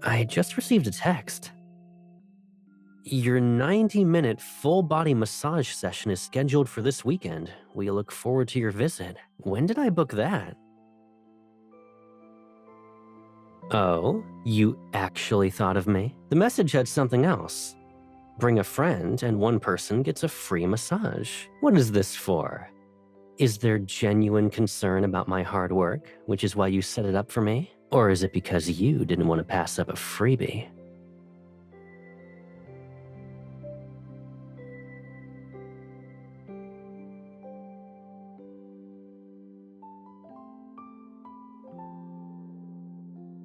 I just received a text. Your 90-minute full-body massage session is scheduled for this weekend. We look forward to your visit. When did I book that? Oh, you actually thought of me? The message had something else. Bring a friend and one person gets a free massage. What is this for? Is there genuine concern about my hard work, which is why you set it up for me? Or is it because you didn't want to pass up a freebie?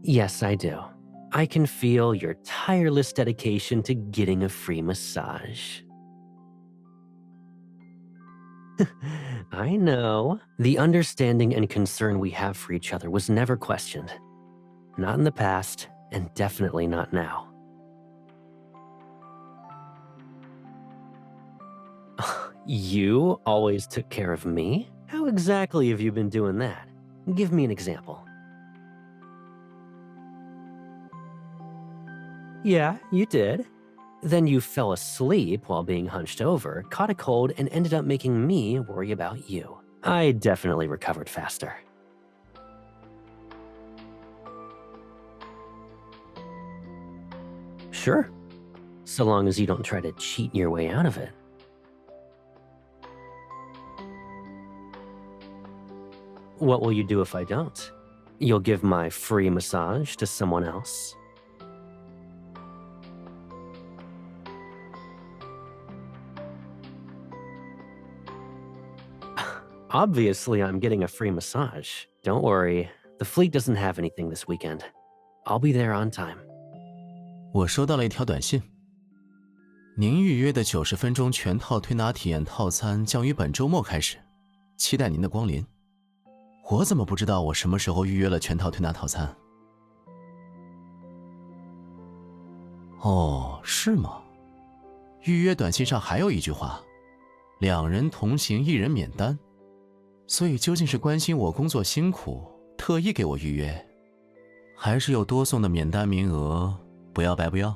Yes, I do. I can feel your tireless dedication to getting a free massage. I know. The understanding and concern we have for each other was never questioned. Not in the past, and definitely not now. You always took care of me? How exactly have you been doing that? Give me an example. Yeah, you did. Then you fell asleep while being hunched over, caught a cold, and ended up making me worry about you. I definitely recovered faster. Sure. So long as you don't try to cheat your way out of it. What will you do if I don't? You'll give my free massage to someone else? Obviously, I'm getting a free massage. Don't worry, the fleet doesn't have anything this weekend. I'll be there on time. 我收到了一条短信，您预约的90分钟全套推拿体验套餐将于本周末开始，期待您的光临。我怎么不知道我什么时候预约了全套推拿套餐？哦，是吗？预约短信上还有一句话，2人同行1人免单。所以究竟是关心我工作辛苦，特意给我预约，还是有多送的免单名额，不要白不要？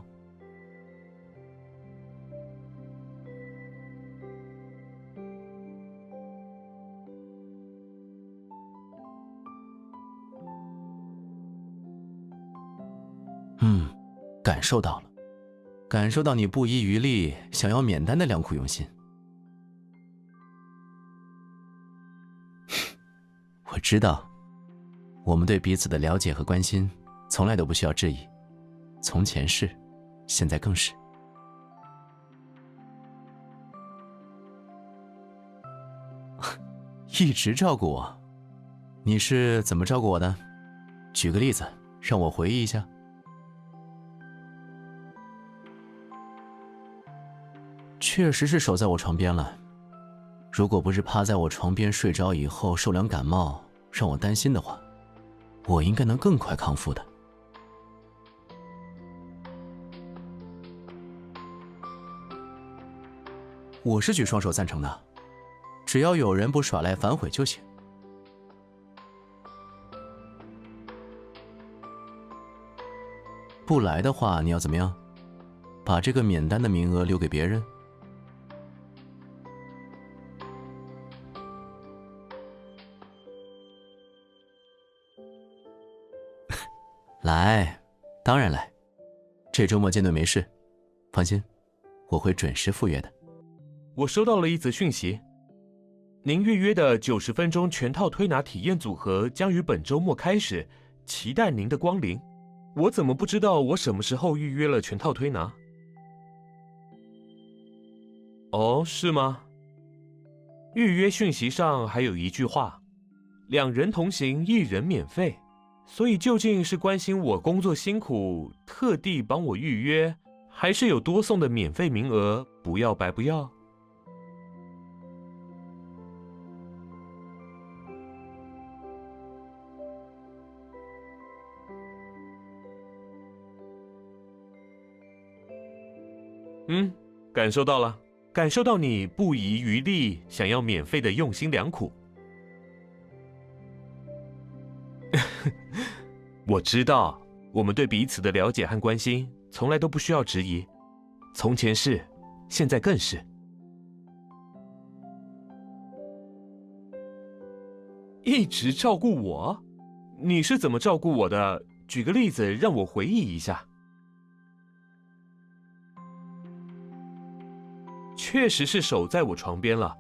感受到了，感受到你不遗余力想要免单的良苦用心。我知道，我们对彼此的了解和关心，从来都不需要质疑。从前是，现在更是。一直照顾我，你是怎么照顾我的？举个例子，让我回忆一下。确实是守在我床边了。如果不是趴在我床边睡着以后受凉感冒，让我担心的话，我应该能更快康复的。我是举双手赞成的，只要有人不耍赖反悔就行。不来的话，你要怎么样？把这个免单的名额留给别人？来，当然来。这周末见对没事，放心，我会准时赴约的。我收到了一则讯息，您预约的90分钟全套推拿体验组合将于本周末开始，期待您的光临。我怎么不知道我什么时候预约了全套推拿？哦，是吗？预约讯息上还有一句话，2人同行1人免费。所以究竟是关心我工作辛苦，特地帮我预约，还是有多送的免费名额，不要白不要？感受到了，感受到你不遗余力想要免费的用心良苦。我知道，我们对彼此的了解和关心从来都不需要质疑，从前是，现在更是。一直照顾我？你是怎么照顾我的？举个例子让我回忆一下。确实是守在我床边了，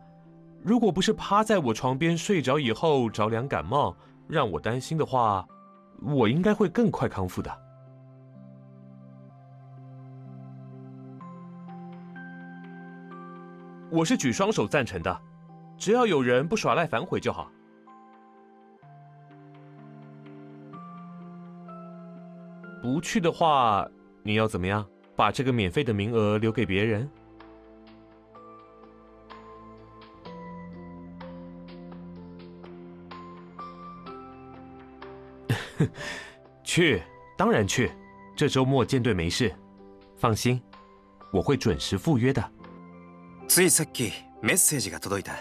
如果不是趴在我床边睡着以后着凉感冒，让我担心的话，我应该会更快康复的。我是举双手赞成的，只要有人不耍赖反悔就好。不去的话，你要怎么样？把这个免费的名额留给别人？去，当然去。这周末舰队没事，放心，我会准时赴约的。ついさっきメッセージが届いた。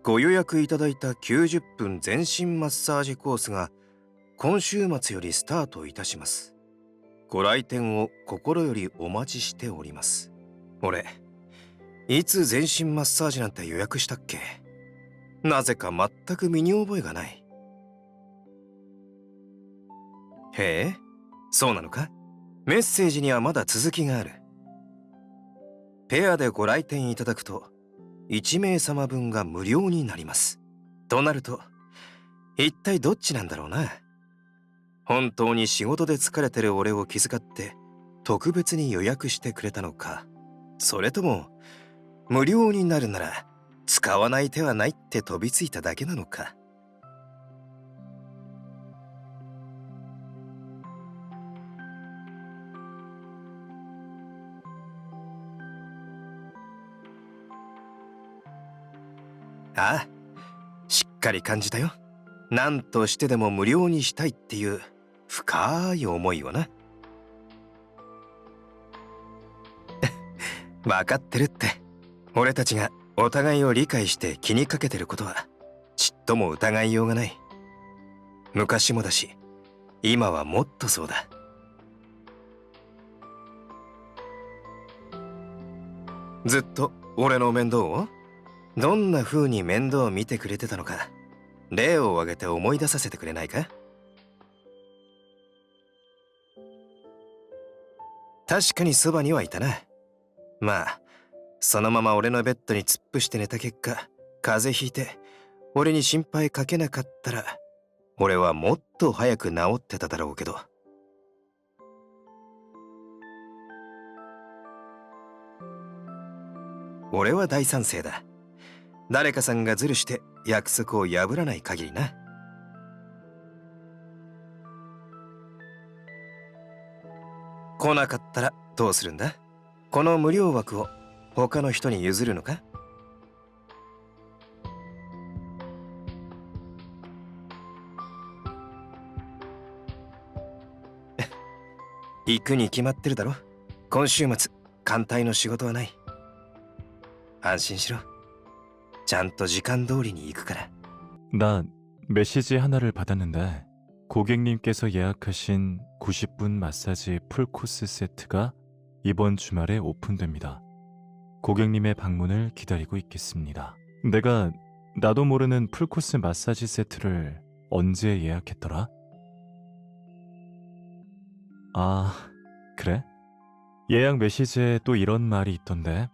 ご予約いただいた90分全身マッサージコースが今週末よりスタートいたします。ご来店を心よりお待ちしております。俺、いつ全身マッサージなんて予約したっけ？なぜか全く身に覚えがない。へえ、そうなのか？メッセージにはまだ続きがある。ペアでご来店いただくと1名様分が無料になります。となると、一体どっちなんだろうな。本当に仕事で疲れてる俺を気遣って特別に予約してくれたのか、それとも無料になるなら使わない手はないって飛びついただけなのか。ああ、しっかり感じたよ。何としてでも無料にしたいっていう深い思いをな。分かってるって。俺たちがお互いを理解して気にかけてることはちっとも疑いようがない。昔もだし、今はもっとそうだ。ずっと俺の面倒をどんな風に面倒を見てくれてたのか、例を挙げて思い出させてくれないか？確かにそばにはいたな。まあ、そのまま俺のベッドに突っ伏して寝た結果、風邪ひいて、俺に心配かけなかったら、俺はもっと早く治ってただろうけど。俺は大賛成だ。誰かさんがズルして約束を破らない限りな。来なかったらどうするんだ？この無料枠を他の人に譲るのか？行くに決まってるだろ。今週末艦隊の仕事はない。安心しろ。ちゃんと時間通りに行くから。 나 메시지 하나를 받았는데 고객님께서 예약하신 90분 마사지 풀코스 세트가 이번 주말에 오픈됩니다. 고객님의 방문을 기다리고 있겠습니다. 내가 나도 모르는 풀코스 마사지 세트를 언제 예약했더라? 아, 그래? 예약 메시지에 또 이런 말이 있던데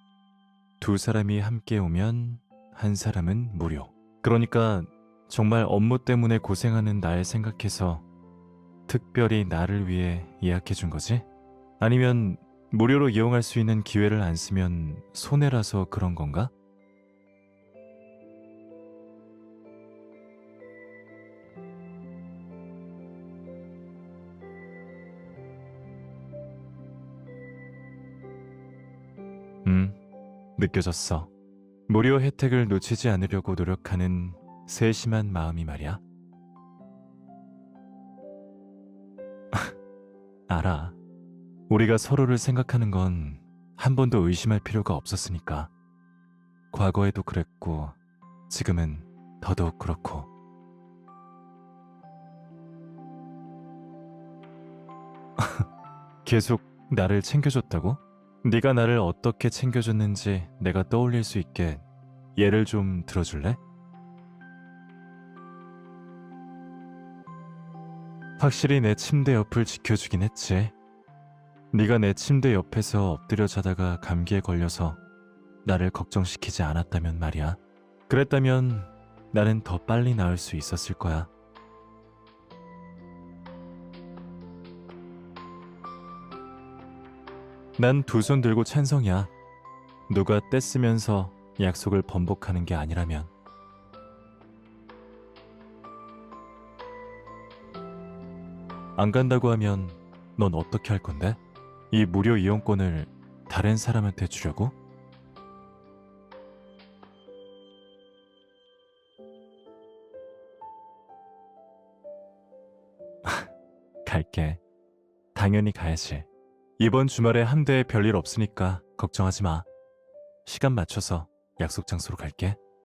두 사람이 함께 오면 한 사람은 무료. 그러니까 정말 업무 때문에 고생하는 날 생각해서 특별히 나를 위해 예약해 준 거지? 아니면 무료로 이용할 수 있는 기회를 안 쓰면 손해라서 그런 건가? 느껴졌어. 무료 혜택을 놓치지 않으려고 노력하는 세심한 마음이 말이야. 알아. 우리가 서로를 생각하는 건 한 번도 의심할 필요가 없었으니까. 과거에도 그랬고 지금은 더더욱 그렇고. 계속 나를 챙겨줬다고? 네가 나를 어떻게 챙겨줬는지 내가 떠올릴 수 있게 예를 좀 들어줄래? 확실히 내 침대 옆을 지켜주긴 했지. 네가 내 침대 옆에서 엎드려 자다가 감기에 걸려서 나를 걱정시키지 않았다면 말이야. 그랬다면 나는 더 빨리 나을 수 있었을 거야. 난 두 손 들고 찬성이야. 누가 떼쓰면서 약속을 번복하는 게 아니라면. 안 간다고 하면 넌 어떻게 할 건데? 이 무료 이용권을 다른 사람한테 주려고? 갈게. 당연히 가야지. 이번 주말에 함대에 별일 없으니까 걱정하지 마. 시간 맞춰서 약속 장소로 갈게.